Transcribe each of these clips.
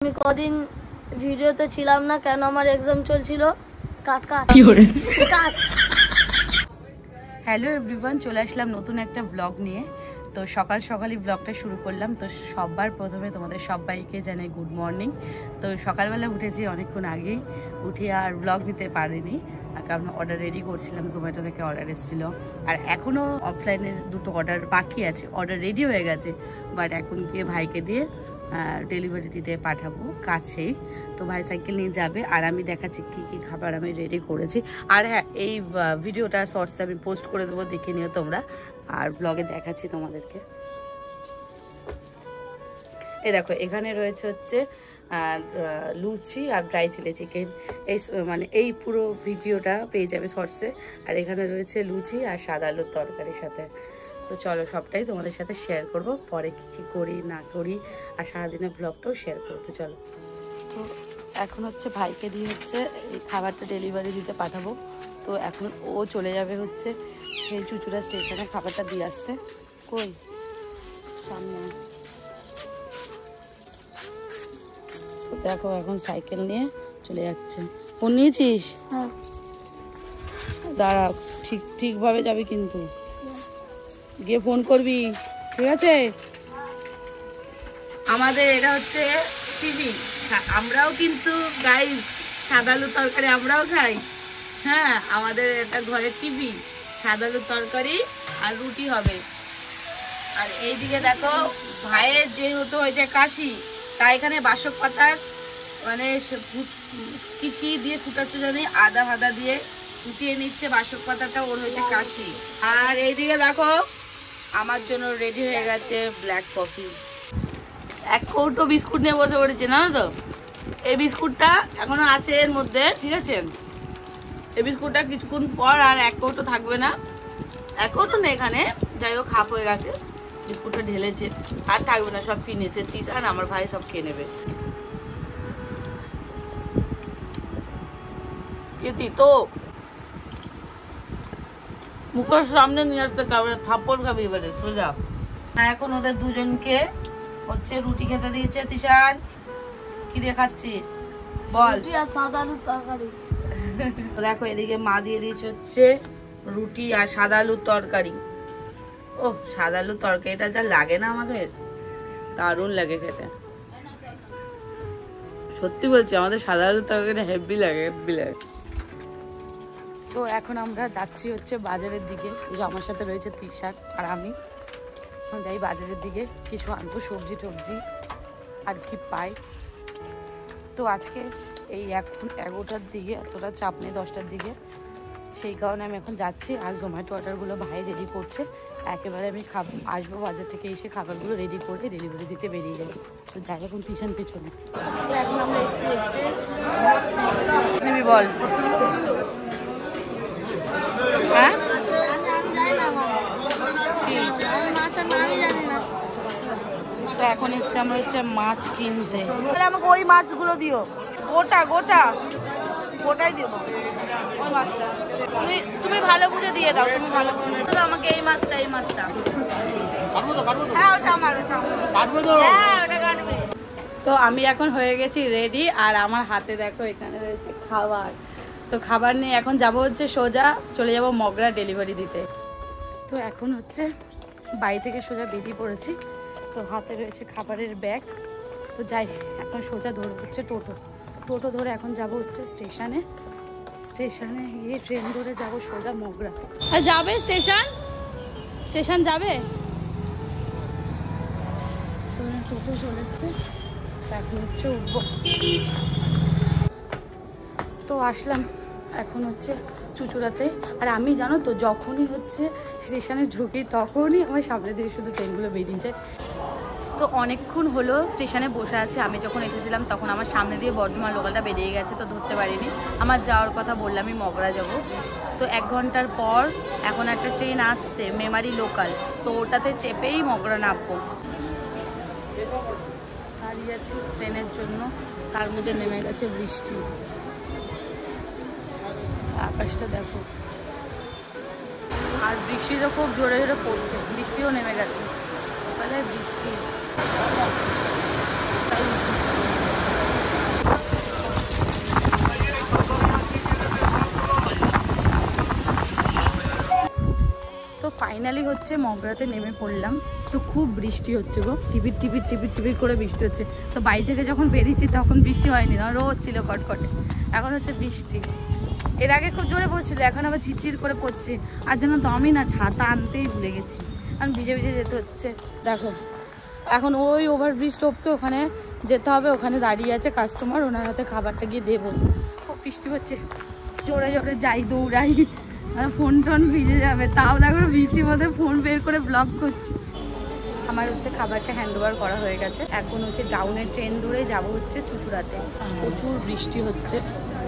আমি কদিন ভিডিওতে ছিলাম না কেন আমার এক্সাম চলছিল। কাট কাট কাট। হ্যালো এভরিওয়ান, চলে আসলাম নতুন একটা ব্লগ নিয়ে। তো সকাল সকালই ব্লগটা শুরু করলাম। তো সবার প্রথমে তোমাদের সবাইকে জানাই গুড মর্নিং। তো সকালবেলা উঠেছি অনেকক্ষণ আগেই, উঠে আর ব্লগ নিতে পারিনি কারণ অর্ডার রেডি করছিলাম। জোম্যাটো থেকে অর্ডার এসেছিলো, আর এখনও অফলাইনের দুটো অর্ডার বাকি আছে। অর্ডার রেডি হয়ে গেছে, বাট এখন গিয়ে ভাইকে দিয়ে ডেলিভারি দিতে পাঠাবো কাছেই। তো ভাই সাইকেল নিয়ে যাবে, আর আমি দেখাচ্ছি কী কী খাবার আমি রেডি করেছি। আর হ্যাঁ, এই ভিডিওটা শর্টসে আমি পোস্ট করে দেবো, দেখে নিও তোমরা। আর ব্লগে দেখাচ্ছি তোমাদেরকে। এই দেখো, এখানে রয়েছে হচ্ছে লুচি আর ড্রাই চিলি চিকেন। এই পুরো ভিডিওটা পেয়ে যাবে শর্টসে। আর এখানে রয়েছে লুচি আর সাদা আলুর তরকারির সাথে। তো চলো, সবটাই তোমাদের সাথে শেয়ার করব, পরে কী করি না করি, আর সারাদিনের ব্লগটাও শেয়ার করতে। চলো, তো এখন হচ্ছে ভাইকে দিয়ে হচ্ছে এই খাবারটা ডেলিভারি দিতে পাঠাবো। তো এখন ও চলে যাবে হচ্ছে সেই চুচুড়া স্টেশনে খাবারটা দিয়ে আসতে। কই সামনে দেখো, এখন সাইকেল নিয়ে চলে যাচ্ছে। ফোন নিয়েছিস? হ্যাঁ। দাঁড়া, ঠিকভাবে যাবি কিন্তু, গিয়ে ফোন করবি, ঠিক আছে? আমাদের এটা হচ্ছে টিভি। আমরাও কিন্তু গাইস সাদা আলুর তরকারি আমরাও খাই। হ্যাঁ, আমাদের এটা ঘরের টিভি। সাদা আলুর তরকারি আর রুটি হবে। আর এইদিকে দেখো, ভাইয়ের যেহেতু হয়েছে কাশি, তাই এখানে বাসক পাতার মানে কি দিয়ে ফুটাচ্ছে জানি, আদা ফাদা দিয়ে ফুটিয়ে নিচ্ছে বাসক পাতাটা, ওর হয়েছে কাশি। আর এইদিকে দেখো, আমার জন্য রেডি হয়ে গেছে ব্ল্যাক কফি। এক কৌটো বিস্কুট নিয়ে বসে পড়েছে, না তো? এই বিস্কুটটা এখনো আছে এর মধ্যে, ঠিক আছে? এই বিস্কুটটা কিছুক্ষণ পর আর এক কৌটো থাকবে না। এক কৌটো না, এখানে যাই হোক হাফ হয়ে গেছে। বিস্কুটটা ঢেলেছে, আর থাকবে না, সব ফিনিশে। তিশান আমার ভাই সব খেয়ে নেবে। তো মুখের সামনে নিয়ে আসতে কারণে থাপ্পড় খাবি এবারে সোজা। এখন ওদের দুজনকে হচ্ছে রুটি খেতে দিয়েছে। তিশান, কি দিয়ে খাচ্ছিস বল? রুটি আর সাদা আলুর তরকারি। দেখো, এদিকে মা দিয়ে দিয়েছে হচ্ছে রুটি আর সাদা আলুর তরকারি। ও, সাদা আলুর তরকারিটা যা লাগে না আমাদের, দারুণ লাগে খেতে। সত্যি বলছি, আমাদের সাদা আলুর তরকারিটা হেভি লাগে, হেভি লাগে। তো এখন আমরা যাচ্ছি হচ্ছে বাজারের দিকে। আমার সাথে রয়েছে তিশান আর আমি। যাই বাজারের দিকে, কিছু আনবো সবজি টবজি আর কি পাই। তো আজকে এই এখন 11টার দিকে, এতটা চাপ নেই 10টার দিকে, সেই কারণে আমি এখন যাচ্ছি। আর জোম্যাটো অর্ডারগুলো ভাই রেডি করছে। একেবারে আমি আসবো বাজার থেকে, এসে খাবারগুলো রেডি করে ডেলিভারি দিতে বেরিয়ে যাবো। তো যাই এখন তিশান পেছনে। তো এখন আমরা এসে বল, হ্যাঁ তো এখন এসছে আমরা হচ্ছে মাছ কিনতে। আমাকে ওই মাছগুলো দিও, গোটাই দিও ওই মাছটা। তুমি ভালো বুঝে দিয়ে দাও, তুমি ভালো বুঝে দাও আমাকে এই মাছটা। হ্যাঁ, ওটা আমার, ওটা কাটবে। তো আমি এখন হয়ে গেছি রেডি, আর আমার হাতে দেখো এখানে রয়েছে খাবার। তো খাবার নিয়ে এখন যাব হচ্ছে সোজা চলে যাব মগরা ডেলিভারি দিতে। তো এখন হচ্ছে বাড়ি থেকে সোজা বেরিয়ে পড়েছি। তো হাতে রয়েছে খাবারের ব্যাগ। তো যাই, এখন সোজা ধরবো হচ্ছে টোটো ধরে এখন যাব হচ্ছে স্টেশনে গিয়ে ট্রেন ধরে যাব সোজা মগরা। যাবে স্টেশন যাবে। তো টোটো চলে এসছে, এখন হচ্ছে উঠবো। তো আসলাম এখন হচ্ছে চুচুড়াতে। আর আমি জানো তো, যখনই হচ্ছে স্টেশনে ঢুকি তখনই আমার সামনে দিয়ে শুধু ট্রেনগুলো বেরিয়ে যায়। তো অনেকক্ষণ হলো স্টেশনে বসে আছে। আমি যখন এসেছিলাম তখন আমার সামনে দিয়ে বর্ধমান লোকালটা বেরিয়ে গেছে, তো ধরতে পারিনি। আমার যাওয়ার কথা বললাম আমি মগরা যাব। তো 1 ঘন্টার পর এখন একটা ট্রেন আসছে মেমারি লোকাল, তো ওটাতে চেপেই মগরা নামবো। দাঁড়িয়ে আছি ট্রেনের জন্য, তার মধ্যে নেমে গেছে বৃষ্টি। আকাশটা দেখো, আর বৃষ্টি তো খুব জোরে জোরে পড়ছে, বৃষ্টিও নেমে গেছে। সকালে বৃষ্টি। হচ্ছে মগরাতে নেমে পড়লাম, তো খুব বৃষ্টি হচ্ছে গো, টিপির টিপির টিপির টিপির করে বৃষ্টি হচ্ছে। তো বাড়ি থেকে যখন বেরিয়েছি তখন বৃষ্টি হয়নি, তখন রোদ ছিল কটকটে, এখন হচ্ছে বৃষ্টি। এর আগে খুব জোরে পড়ছিল, এখন আবার ঝিরঝির করে পড়ছে। আর যেন তো আমি না ছাতা আনতেই ভুলে গেছি, আমি ভিজে ভিজে যেতে হচ্ছে। দেখো এখন ওই ওভারব্রিজ টপকে ওখানে যেতে হবে, ওখানে দাঁড়িয়ে আছে কাস্টমার, ওনার হাতে খাবারটা গিয়ে দেবো। খুব বৃষ্টি হচ্ছে, জোরে জোরে যাই, দৌড়াই, ফোন টোন ভিজে যাবে। তাও দেখো বৃষ্টির মধ্যে ফোন বের করে ব্লগ করছি। আমার হচ্ছে খাবারটা হ্যান্ড ওভার করা হয়ে গেছে, এখন হচ্ছে ডাউনের ট্রেন ধরে যাব হচ্ছে চুঁচুড়াতে। প্রচুর বৃষ্টি হচ্ছে,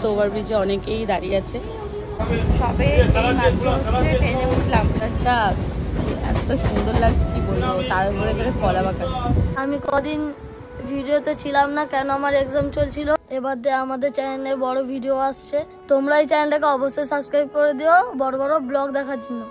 তো ওভারব্রিজে অনেকেই দাঁড়িয়ে আছে। সবে এই মাত্র হচ্ছে ট্রেনে উঠলাম, একটা এত সুন্দর লাগছে কি বলবো, তার উপরে করে কলা বাগান। আমি কদিন ভিডিওতে ছিলাম না, কেন আমার এক্সাম চলছিল। এবার দিয়ে আমাদের চ্যানেলে বড় ভিডিও আসছে, তোমরা এই চ্যানেলটাকে অবশ্যই সাবস্ক্রাইব করে দিও বড় বড় ব্লগ দেখার জন্য।